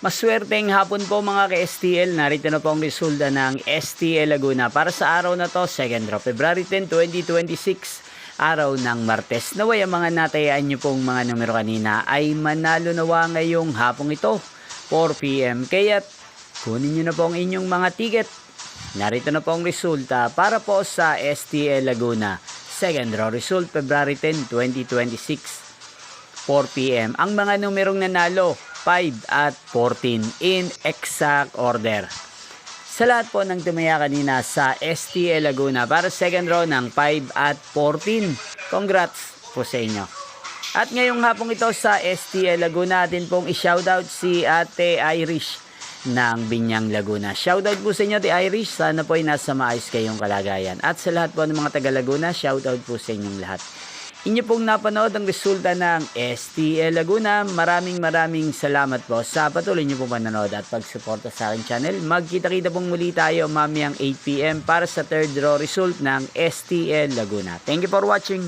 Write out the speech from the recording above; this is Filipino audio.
Maswerteng hapon po mga ka-STL. Narito na po ang resulta ng STL Laguna para sa araw na to, 2nd February 10, 2026, araw ng Martes. Naway ang mga natayaan nyo pong mga numero kanina ay manalo nawa ngayong hapong ito, 4 PM. Kaya kunin nyo na po ang inyong mga ticket. Narito na po ang resulta para po sa STL Laguna, 2nd result, February 10, 2026. 4 PM. Ang mga numerong nanalo, 5 at 14 in exact order. Sa lahat po ng tumaya kanina sa STL Laguna para second row ng 5 at 14. Congrats po sa inyo. At ngayong hapong ito sa STL Laguna, atin pong i-shoutout si Ate Irish ng Binyang Laguna. Shoutout po sa inyo, Ate Irish. Sana po ay nasa maayos kayong kalagayan. At sa lahat po ng mga taga Laguna, shoutout po sa inyong lahat. Inyo pong napanood ang resulta ng STL Laguna. Maraming salamat po sa patuloy nyo pong panonood at pagsuporta sa aking channel. Magkita-kita pong muli tayo mamayang 8 PM para sa third draw result ng STL Laguna. Thank you for watching.